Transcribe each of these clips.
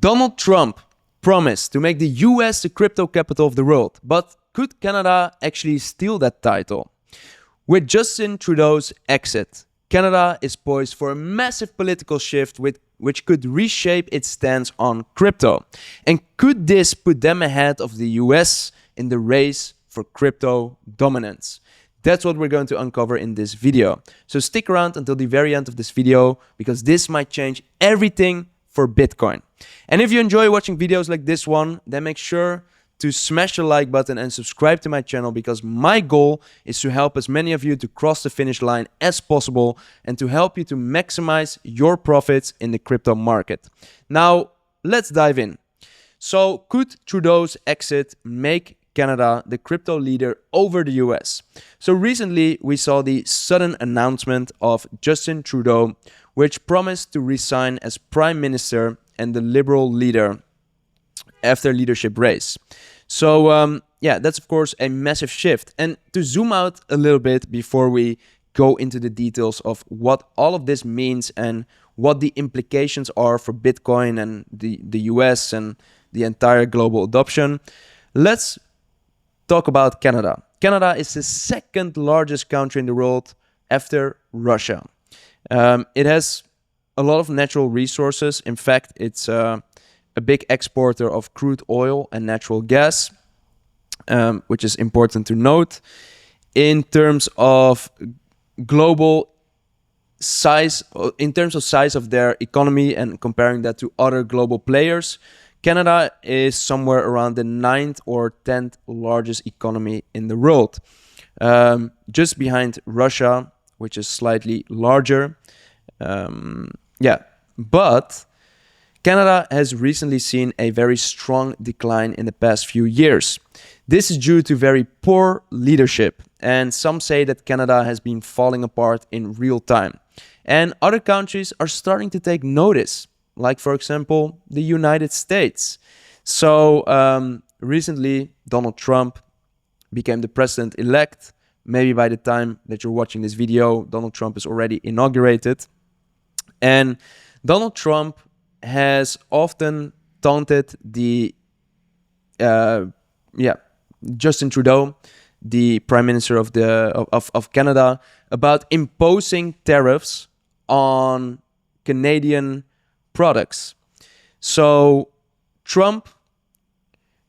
Donald Trump promised to make the US the crypto capital of the world, but could Canada actually steal that title? With Justin Trudeau's exit, Canada is poised for a massive political shift which could reshape its stance on crypto. And could this put them ahead of the US in the race for crypto dominance? That's what we're going to uncover in this video. So stick around until the very end of this video, because this might change everything for Bitcoin. And if you enjoy watching videos like this one, then make sure to smash the like button and subscribe to my channel, because my goal is to help as many of you to cross the finish line as possible and to help you to maximize your profits in the crypto market. Now, let's dive in. So, could Trudeau's exit make Canada the crypto leader over the US? So recently we saw the sudden announcement of Justin Trudeau, which promised to resign as Prime Minister and the Liberal leader after leadership race. So yeah, that's of course a massive shift. And to zoom out a little bit before we go into the details of what all of this means and what the implications are for Bitcoin and the US and the entire global adoption, let's talk about Canada. Canada is the second largest country in the world after Russia. It has a lot of natural resources. In fact, it's a big exporter of crude oil and natural gas, which is important to note. In terms of global size, in terms of size of their economy and comparing that to other global players, Canada is somewhere around the 9th or 10th largest economy in the world, just behind Russia, which is slightly larger. Yeah, but Canada has recently seen a very strong decline in the past few years. This is due to very poor leadership, and some say that Canada has been falling apart in real time. And other countries are starting to take notice, like for example, the United States. So recently, Donald Trump became the president-elect. Maybe by the time that you're watching this video, Donald Trump is already inaugurated. And Donald Trump has often taunted the Justin Trudeau, the Prime Minister of Canada, about imposing tariffs on Canadian products. So Trump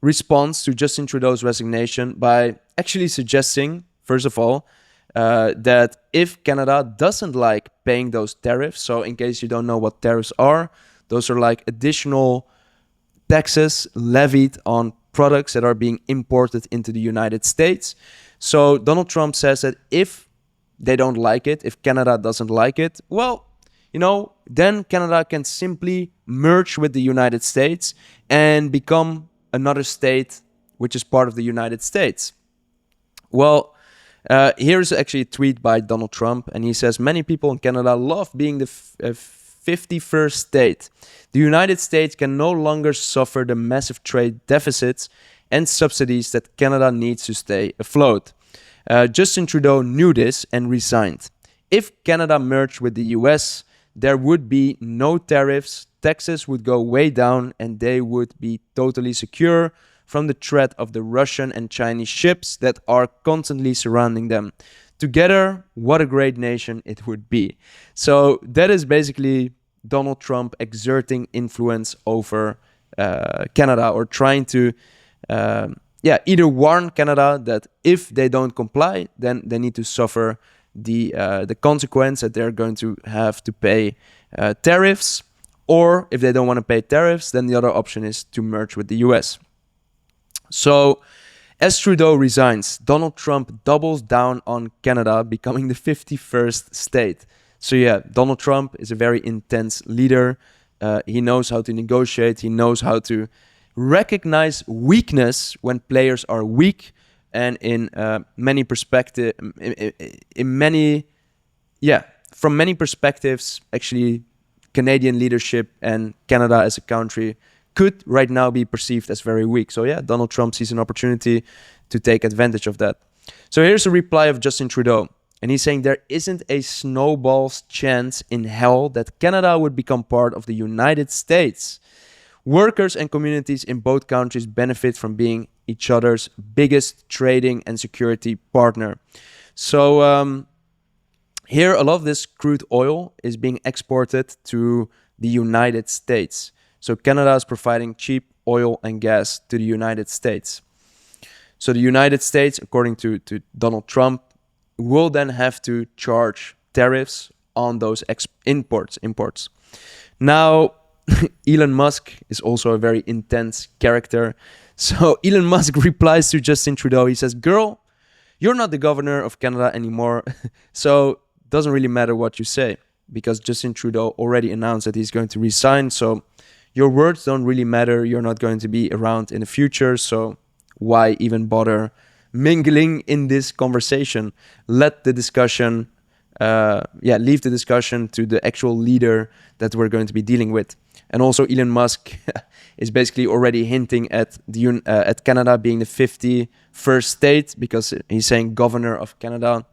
responds to Justin Trudeau's resignation by actually suggesting, first of all, that if Canada doesn't like paying those tariffs, so in case you don't know what tariffs are, those are like additional taxes levied on products that are being imported into the United States. So Donald Trump says that if they don't like it, if Canada doesn't like it, well, you know, then Canada can simply merge with the United States and become another state which is part of the United States. Well, here's actually a tweet by Donald Trump, and he says, "Many people in Canada love being the 51st state. The United States can no longer suffer the massive trade deficits and subsidies that Canada needs to stay afloat." Justin Trudeau knew this and resigned. If Canada merged with the US, there would be no tariffs, taxes would go way down, and they would be totally secure from the threat of the Russian and Chinese ships that are constantly surrounding them. Together, what a great nation it would be. So that is basically Donald Trump exerting influence over Canada, or trying to either warn Canada that if they don't comply, then they need to suffer the consequence that they're going to have to pay tariffs, or if they don't want to pay tariffs, then the other option is to merge with the US. So as Trudeau resigns, Donald Trump doubles down on Canada, becoming the 51st state. So yeah, Donald Trump is a very intense leader. He knows how to negotiate. He knows how to recognize weakness when players are weak. And from many perspectives, actually, Canadian leadership and Canada as a country could right now be perceived as very weak. So yeah, Donald Trump sees an opportunity to take advantage of that. So here's a reply of Justin Trudeau. And he's saying there isn't a snowball's chance in hell that Canada would become part of the United States. Workers and communities in both countries benefit from being each other's biggest trading and security partner. So here, a lot of this crude oil is being exported to the United States. So Canada is providing cheap oil and gas to the United States. So the United States, according to Donald Trump, will then have to charge tariffs on those imports. Now, Elon Musk is also a very intense character. So Elon Musk replies to Justin Trudeau. He says, "Girl, you're not the governor of Canada anymore, so it doesn't really matter what you say," because Justin Trudeau already announced that he's going to resign. So your words don't really matter. You're not going to be around in the future. So why even bother mingling in this conversation? Let the discussion, leave the discussion to the actual leader that we're going to be dealing with. And also Elon Musk is basically already hinting at at Canada being the 51st state, because he's saying governor of Canada.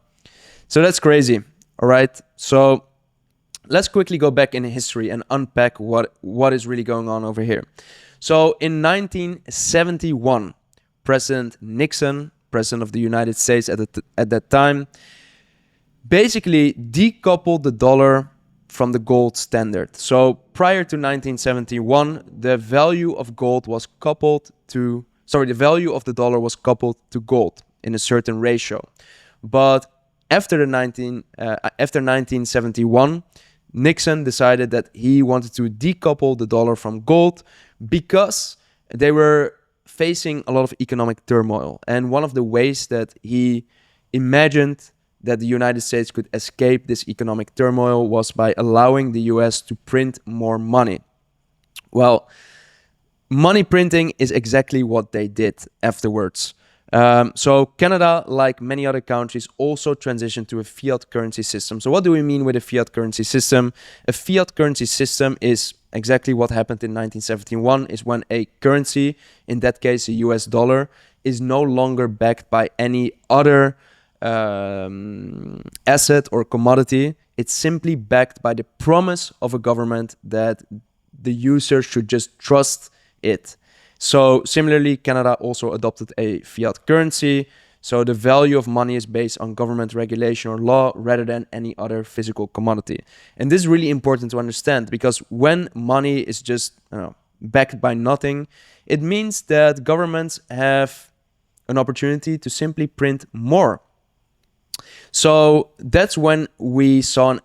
So that's crazy. All right. So let's quickly go back in history and unpack what is really going on over here. So in 1971, President Nixon, president of the United States at that time, basically decoupled the dollar from the gold standard. So prior to 1971, the value of gold was the value of the dollar was coupled to gold in a certain ratio. But after 1971, Nixon decided that he wanted to decouple the dollar from gold because they were facing a lot of economic turmoil. And one of the ways that he imagined that the United States could escape this economic turmoil was by allowing the US to print more money. Well, money printing is exactly what they did afterwards. So Canada, like many other countries, also transitioned to a fiat currency system. So what do we mean with a fiat currency system? A fiat currency system is exactly what happened in 1971, is when a currency, in that case the US dollar, is no longer backed by any other asset or commodity. It's simply backed by the promise of a government that the user should just trust it. So similarly, Canada also adopted a fiat currency. So the value of money is based on government regulation or law rather than any other physical commodity. And this is really important to understand, because when money is just backed by nothing, it means that governments have an opportunity to simply print more. So that's when we saw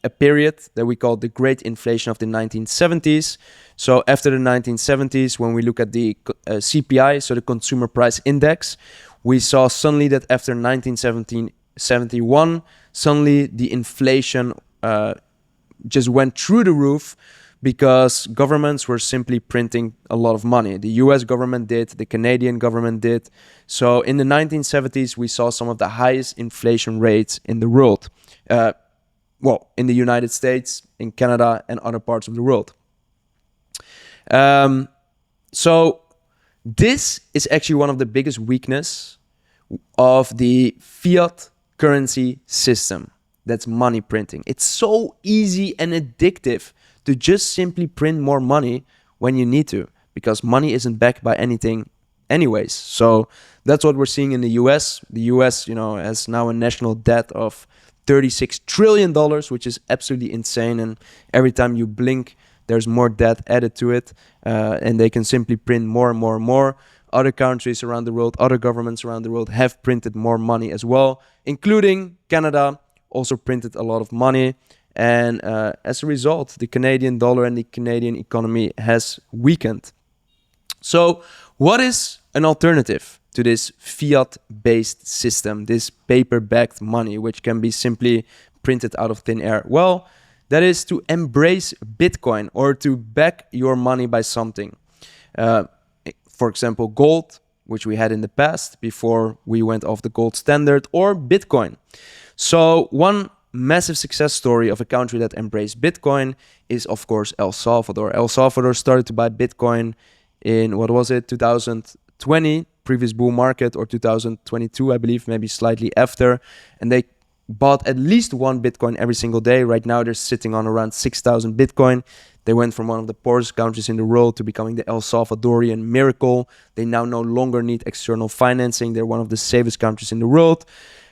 a period that we call the Great Inflation of the 1970s. So after the 1970s, when we look at the CPI, so the Consumer Price Index, we saw suddenly that after 1971, suddenly the inflation just went through the roof, because governments were simply printing a lot of money. The US government did, the Canadian government did. So in the 1970s, we saw some of the highest inflation rates in the world. In the United States, in Canada, and other parts of the world. So this is actually one of the biggest weaknesses of the fiat currency system. That's money printing. It's so easy and addictive to just simply print more money when you need to, because money isn't backed by anything anyways. So that's what we're seeing in the US. The US, has now a national debt of $36 trillion, which is absolutely insane. And every time you blink, there's more debt added to it. And they can simply print more and more and more. Other countries around the world, other governments around the world have printed more money as well, including Canada, also printed a lot of money. And as a result, the Canadian dollar and the Canadian economy has weakened. So what is an alternative to this fiat-based system, this paper-backed money, which can be simply printed out of thin air? Well, that is to embrace Bitcoin, or to back your money by something. For example, gold, which we had in the past before we went off the gold standard, or Bitcoin. So one massive success story of a country that embraced Bitcoin is, of course, El Salvador. El Salvador started to buy Bitcoin in, 2020, previous bull market, or 2022, I believe, maybe slightly after. And they bought at least one Bitcoin every single day. Right now, they're sitting on around 6,000 Bitcoin. They went from one of the poorest countries in the world to becoming the El Salvadorian miracle. They now no longer need external financing. They're one of the safest countries in the world.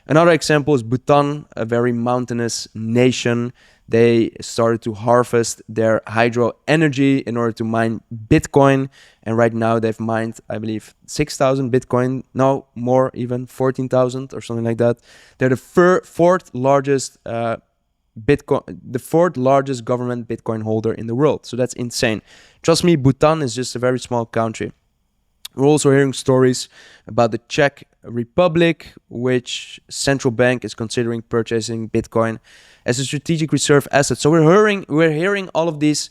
Another example is Bhutan, a very mountainous nation. They started to harvest their hydro energy in order to mine Bitcoin. And right now they've mined, I believe, 6,000 Bitcoin. No, more, even 14,000 or something like that. They're the fourth largest government Bitcoin holder in the world. So that's insane. Trust me, Bhutan is just a very small country. We're also hearing stories about the Czech Republic, which central bank is considering purchasing Bitcoin as a strategic reserve asset. So we're hearing all of these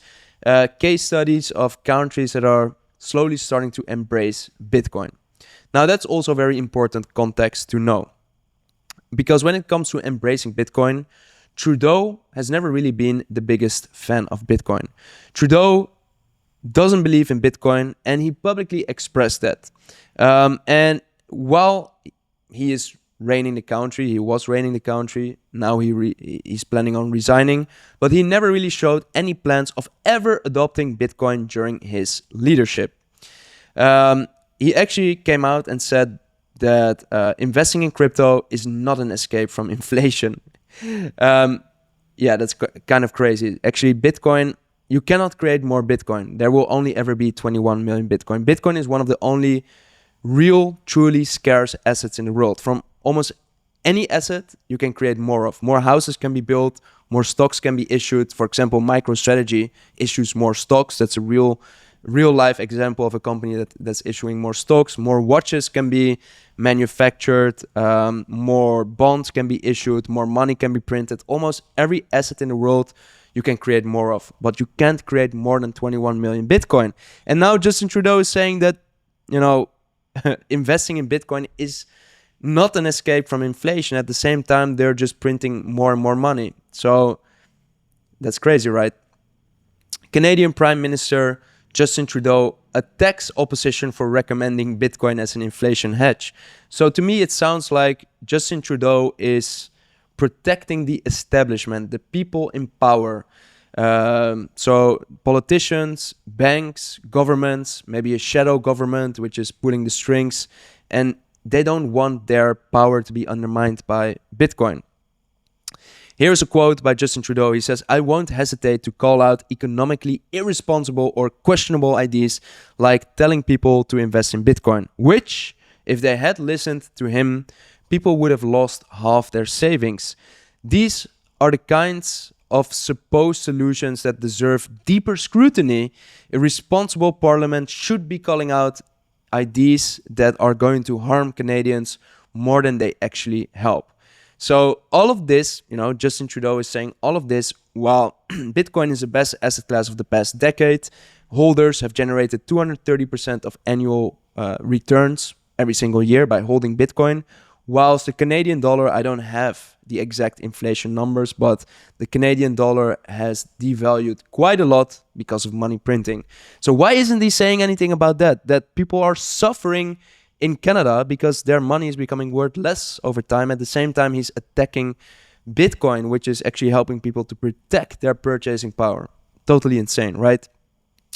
case studies of countries that are slowly starting to embrace Bitcoin. Now, that's also very important context to know, because when it comes to embracing Bitcoin, Trudeau has never really been the biggest fan of Bitcoin. Trudeau doesn't believe in Bitcoin, and he publicly expressed that. And while he is reigning the country, he was reigning the country, now he's planning on resigning, but he never really showed any plans of ever adopting Bitcoin during his leadership. He actually came out and said that investing in crypto is not an escape from inflation. Yeah, that's kind of crazy. Actually, Bitcoin, you cannot create more Bitcoin. There will only ever be 21 million Bitcoin. Bitcoin is one of the only real, truly scarce assets in the world. From almost any asset, you can create more of. More houses can be built, more stocks can be issued. For example, MicroStrategy issues more stocks. That's a real life example of a company that's issuing more stocks. More watches can be manufactured, more bonds can be issued, more money can be printed. Almost every asset in the world you can create more of, but you can't create more than 21 million Bitcoin. And now Justin Trudeau is saying that, investing in Bitcoin is not an escape from inflation. At the same time, they're just printing more and more money. So that's crazy, right? Canadian Prime Minister Justin Trudeau attacks opposition for recommending Bitcoin as an inflation hedge. So to me, it sounds like Justin Trudeau is protecting the establishment, the people in power. So politicians, banks, governments, maybe a shadow government, which is pulling the strings, and they don't want their power to be undermined by Bitcoin. Here's a quote by Justin Trudeau. He says, "I won't hesitate to call out economically irresponsible or questionable ideas like telling people to invest in Bitcoin, which, if they had listened to him, people would have lost half their savings. These are the kinds of supposed solutions that deserve deeper scrutiny. A responsible parliament should be calling out ideas that are going to harm Canadians more than they actually help." So all of this, Justin Trudeau is saying all of this while Bitcoin is the best asset class of the past decade. Holders have generated 230% of annual returns every single year by holding Bitcoin. Whilst the Canadian dollar, I don't have the exact inflation numbers, but the Canadian dollar has devalued quite a lot because of money printing. So why isn't he saying anything about that? That people are suffering in Canada because their money is becoming worth less over time. At the same time, he's attacking Bitcoin, which is actually helping people to protect their purchasing power. Totally insane, right?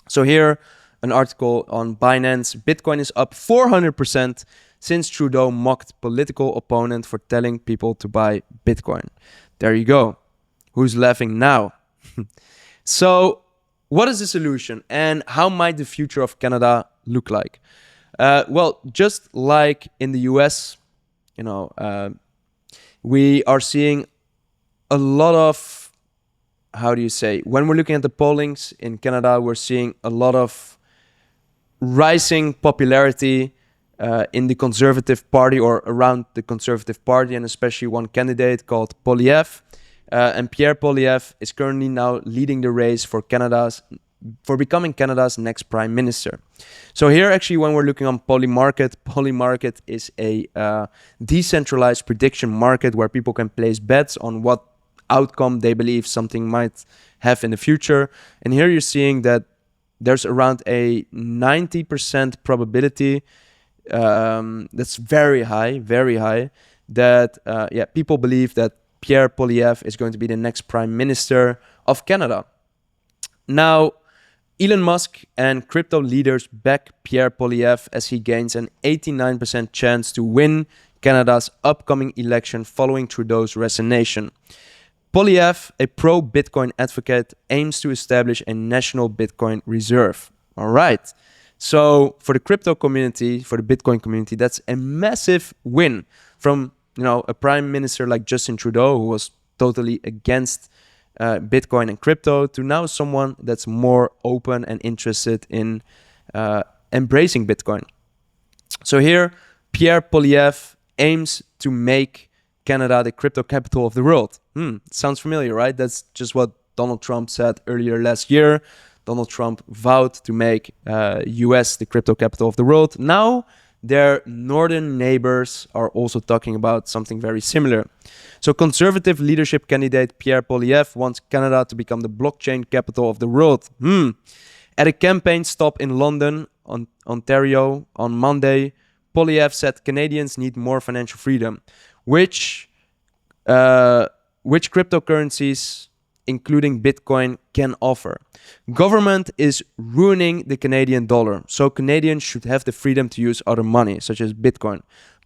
So here, an article on Binance. Bitcoin is up 400% since Trudeau mocked political opponent for telling people to buy Bitcoin. There you go. Who's laughing now? So what is the solution and how might the future of Canada look like? Well, just like in the US, we are seeing a lot of, when we're looking at the pollings in Canada, we're seeing a lot of rising popularity in the Conservative Party or around the Conservative Party, and especially one candidate called Poilievre. And Pierre Poilievre is currently now leading the race for becoming Canada's next Prime Minister. So here, actually, when we're looking on Polymarket is a decentralized prediction market where people can place bets on what outcome they believe something might have in the future. And here you're seeing that there's around a 90% probability, that's very high, that people believe that Pierre Poilievre is going to be the next Prime Minister of Canada. Now, Elon Musk and crypto leaders back Pierre Poilievre as he gains an 89% chance to win Canada's upcoming election following Trudeau's resignation. Poilievre, a pro-Bitcoin advocate, aims to establish a national Bitcoin reserve. All right. So for the crypto community, for the Bitcoin community, that's a massive win from, a prime minister like Justin Trudeau, who was totally against Bitcoin and crypto, to now someone that's more open and interested in embracing Bitcoin. So here, Pierre Poilievre aims to make Canada the crypto capital of the world. Sounds familiar, right? That's just what Donald Trump said earlier last year. Donald Trump vowed to make US the crypto capital of the world. Now, their northern neighbors are also talking about something very similar. So conservative leadership candidate Pierre Poilievre wants Canada to become the blockchain capital of the world. At a campaign stop in London, Ontario, on Monday, Poilievre said Canadians need more financial freedom, which cryptocurrencies, including Bitcoin, can offer. Government is ruining the Canadian dollar, so Canadians should have the freedom to use other money, such as Bitcoin.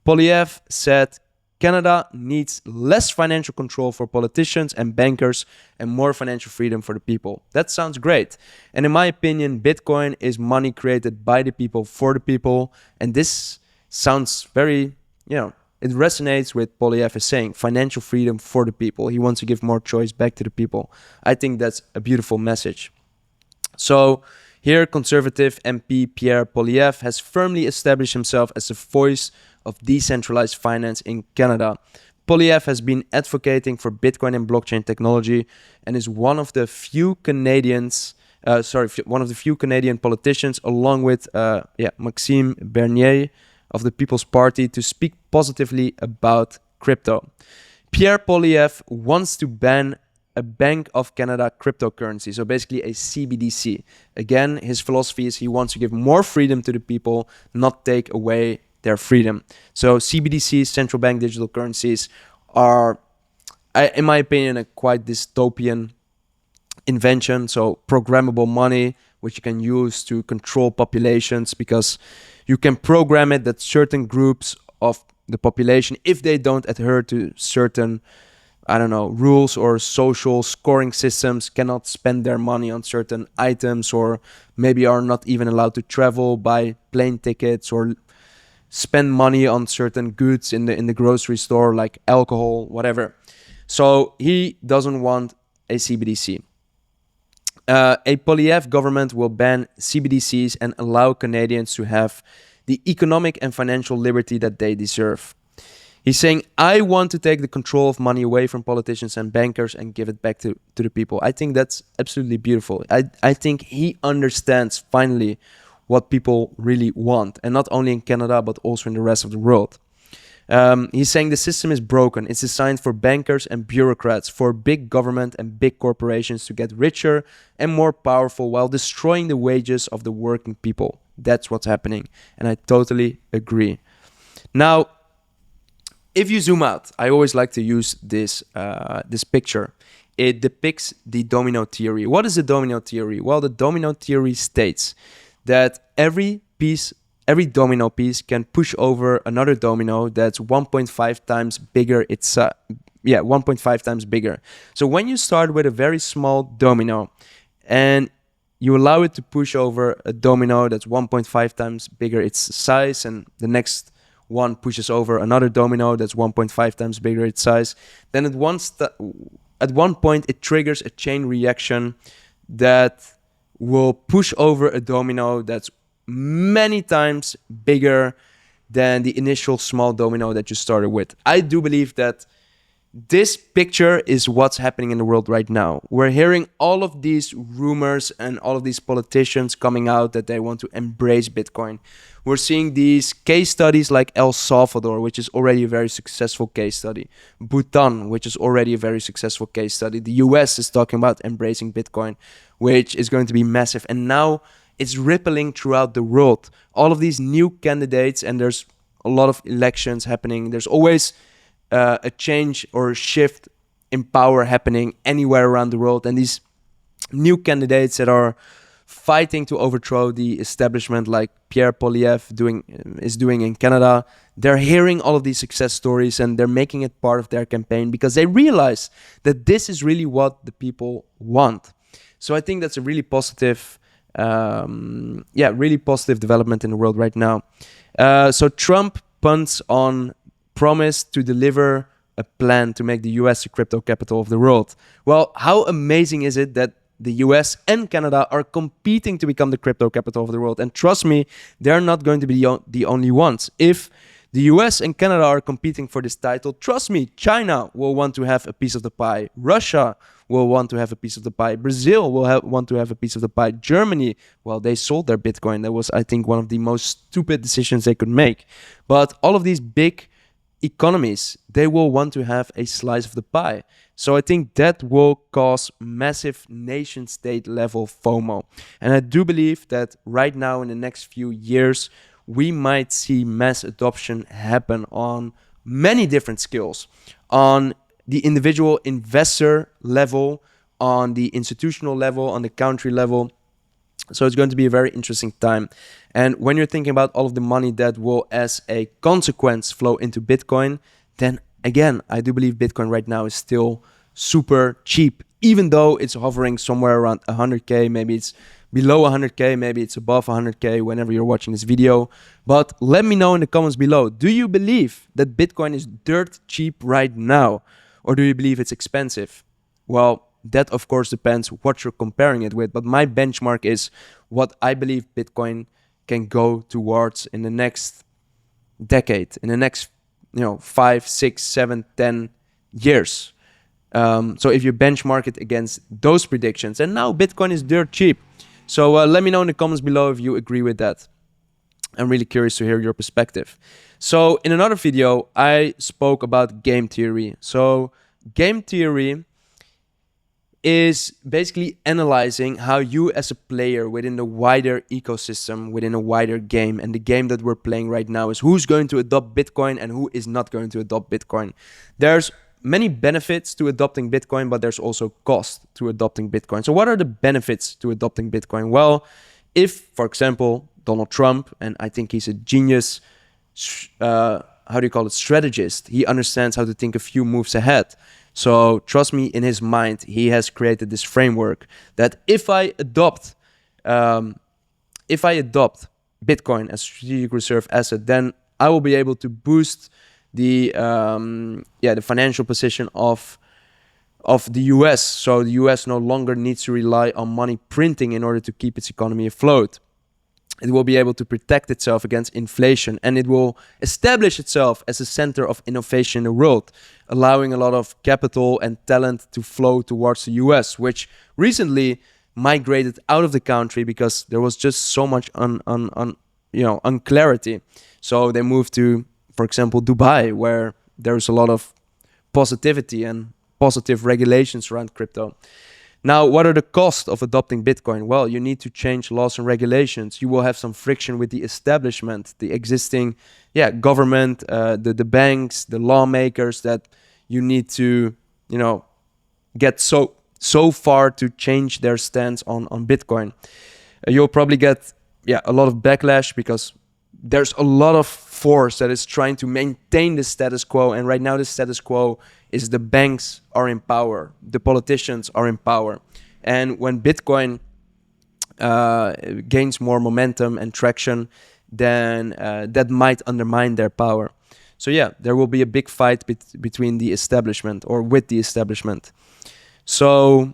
Poilievre said Canada needs less financial control for politicians and bankers and more financial freedom for the people. That sounds great. And in my opinion, Bitcoin is money created by the people for the people. And this sounds very, it resonates with Poilievre saying financial freedom for the people. He wants to give more choice back to the people. I think that's a beautiful message. So here, Conservative MP Pierre Poilievre has firmly established himself as the voice of decentralized finance in Canada. Poilievre has been advocating for Bitcoin and blockchain technology and is one of the few Canadian politicians, along with 𝗗𝗶𝘀𝗰𝗹 of the People's Party, to speak positively about crypto. Pierre Poilievre wants to ban a Bank of Canada cryptocurrency, so basically a CBDC. Again, his philosophy is he wants to give more freedom to the people, not take away their freedom. So CBDCs, central bank digital currencies, are, in my opinion, a quite dystopian invention. So programmable money, which you can use to control populations, because you can program it that certain groups of the population, if they don't adhere to certain, rules or social scoring systems, cannot spend their money on certain items, or maybe are not even allowed to travel, buy plane tickets, or spend money on certain goods in the grocery store, like alcohol, whatever. So he doesn't want a CBDC. A Poilievre government will ban CBDCs and allow Canadians to have the economic and financial liberty that they deserve. He's saying, I want to take the control of money away from politicians and bankers and give it back to the people. I think that's absolutely beautiful. I think he understands finally what people really want, and not only in Canada, but also in the rest of the world. He's saying the system is broken. It's designed for bankers and bureaucrats, for big government and big corporations to get richer and more powerful while destroying the wages of the working people. That's what's happening. And I totally agree. Now, if you zoom out, I always like to use this picture. It depicts the domino theory. What is the domino theory? Well, the domino theory states that every domino piece can push over another domino that's 1.5 times bigger. 1.5 times bigger. So when you start with a very small domino and you allow it to push over a domino that's 1.5 times bigger its size, and the next one pushes over another domino that's 1.5 times bigger its size, then at one point it triggers a chain reaction that will push over a domino that's many times bigger than the initial small domino that you started with. I do believe that this picture is what's happening in the world right now. We're hearing all of these rumors and all of these politicians coming out that they want to embrace Bitcoin. We're seeing these case studies like El Salvador, which is already a very successful case study. Bhutan, which is already a very successful case study. The US is talking about embracing Bitcoin, which is going to be massive. And now it's rippling throughout the world. All of these new candidates, and there's a lot of elections happening. There's always a change or a shift in power happening anywhere around the world. And these new candidates that are fighting to overthrow the establishment, like Pierre Poilievre is doing in Canada, they're hearing all of these success stories and they're making it part of their campaign because they realize that this is really what the people want. So I think that's a really positive, really positive development in the world right now. So Trump punts on promise to deliver a plan to make the US the crypto capital of the world. Well, how amazing is it that the US and Canada are competing to become the crypto capital of the world? And trust me, they're not going to be the only ones. If the US and Canada are competing for this title, trust me, China will want to have a piece of the pie. Russia will want to have a piece of the pie. Brazil will want to have a piece of the pie. Germany, well, they sold their Bitcoin. That was, I think, one of the most stupid decisions they could make. But all of these big economies, they will want to have a slice of the pie. So I think that will cause massive nation state level FOMO. And I do believe that right now in the next few years, we might see mass adoption happen on many different skills, on the individual investor level, on the institutional level, on the country level. So it's going to be a very interesting time. And when you're thinking about all of the money that will, as a consequence, flow into Bitcoin, then again, I do believe Bitcoin right now is still super cheap, even though it's hovering somewhere around 100K. Maybe it's below 100K, maybe it's above 100K whenever you're watching this video. But let me know in the comments below, do you believe that Bitcoin is dirt cheap right now? Or do you believe it's expensive? Well, that of course depends what you're comparing it with. But my benchmark is what I believe Bitcoin can go towards in the next decade, in the next 5, 6, 7, 10 years. So if you benchmark it against those predictions, and now Bitcoin is dirt cheap. So let me know in the comments below if you agree with that. I'm really curious to hear your perspective. So in another video, I spoke about game theory. So game theory is basically analyzing how you as a player within the wider ecosystem, within a wider game, and the game that we're playing right now is who's going to adopt Bitcoin and who is not going to adopt Bitcoin. There's many benefits to adopting Bitcoin, but there's also cost to adopting Bitcoin. So what are the benefits to adopting Bitcoin? Well, if, for example, Donald Trump, and I think he's a genius, strategist. He understands how to think a few moves ahead. So trust me, in his mind, he has created this framework that if I adopt Bitcoin as strategic reserve asset, then I will be able to boost the financial position of the US. So the US no longer needs to rely on money printing in order to keep its economy afloat. It will be able to protect itself against inflation, and it will establish itself as a center of innovation in the world, allowing a lot of capital and talent to flow towards the US, which recently migrated out of the country because there was just so much unclarity. So they moved to, for example, Dubai, where there's a lot of positivity and positive regulations around crypto. Now, what are the costs of adopting Bitcoin? Well, you need to change laws and regulations. You will have some friction with the establishment, the existing government, the banks, the lawmakers that you need to, get so far to change their stance on Bitcoin. You'll probably get a lot of backlash because there's a lot of force that is trying to maintain the status quo. And right now the status quo is the banks are in power. The politicians are in power. And when Bitcoin gains more momentum and traction, then that might undermine their power. So there will be a big fight between the establishment or with the establishment. So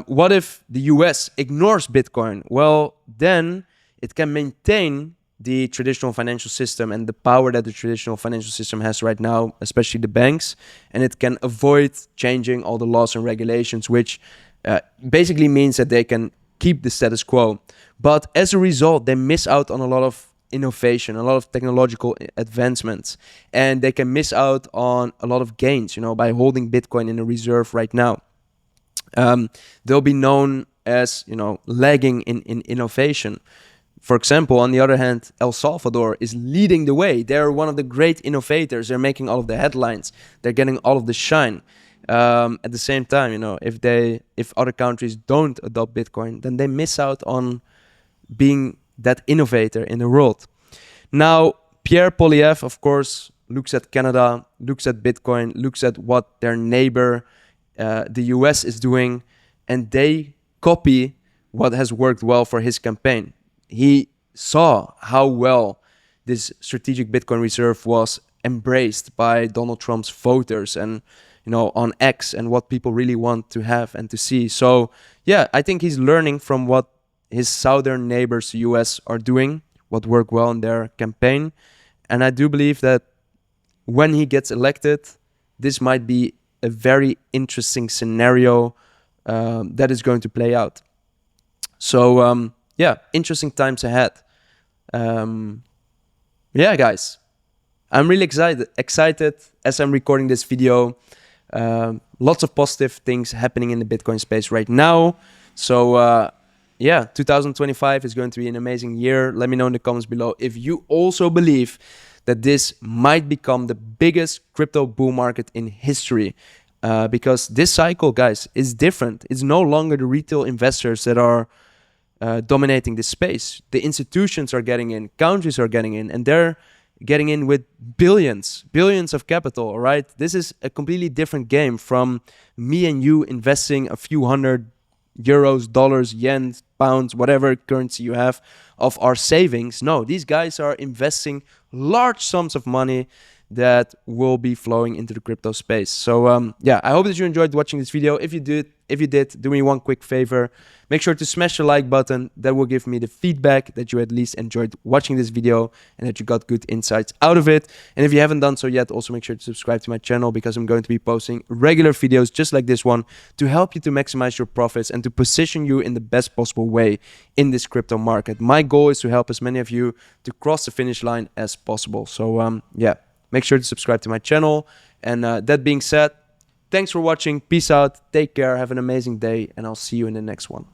what if the US ignores Bitcoin? Well, then it can maintain the traditional financial system and the power that the traditional financial system has right now, especially the banks, and it can avoid changing all the laws and regulations, which basically means that they can keep the status quo. But as a result, they miss out on a lot of innovation, a lot of technological advancements, and they can miss out on a lot of gains, by holding Bitcoin in a reserve right now. They'll be known as, lagging in innovation. For example, on the other hand, El Salvador is leading the way. They're one of the great innovators. They're making all of the headlines. They're getting all of the shine. At the same time, you know, if other countries don't adopt Bitcoin, then they miss out on being that innovator in the world. Now, Pierre Poilievre, of course, looks at Canada, looks at Bitcoin, looks at what their neighbor, the US, is doing, and they copy what has worked well for his campaign. He saw how well this strategic Bitcoin reserve was embraced by Donald Trump's voters and, you know, on X, and what people really want to have and to see. So yeah, I think he's learning from what his southern neighbors, US, are doing, what worked well in their campaign. And I do believe that when he gets elected, this might be a very interesting scenario that is going to play out. So yeah, interesting times ahead. Yeah, guys, I'm really excited as I'm recording this video. Lots of positive things happening in the Bitcoin space right now. So yeah, 2025 is going to be an amazing year. Let me know in the comments below if you also believe that this might become the biggest crypto bull market in history. Because this cycle, guys, is different. It's no longer the retail investors that are dominating this space. The institutions are getting in, countries are getting in, and they're getting in with billions of capital, all right? This is a completely different game from me and you investing a few hundred euros, dollars, yen, pounds, whatever currency you have of our savings. No, these guys are investing large sums of money that will be flowing into the crypto space. So yeah, I hope that you enjoyed watching this video. If you did, do me one quick favor. Make sure to smash the like button. That will give me the feedback that you at least enjoyed watching this video and that you got good insights out of it. And if you haven't done so yet, also make sure to subscribe to my channel, because I'm going to be posting regular videos just like this one to help you to maximize your profits and to position you in the best possible way in this crypto market. My goal is to help as many of you to cross the finish line as possible. So yeah, make sure to subscribe to my channel. And that being said, thanks for watching. Peace out. Take care. Have an amazing day. And I'll see you in the next one.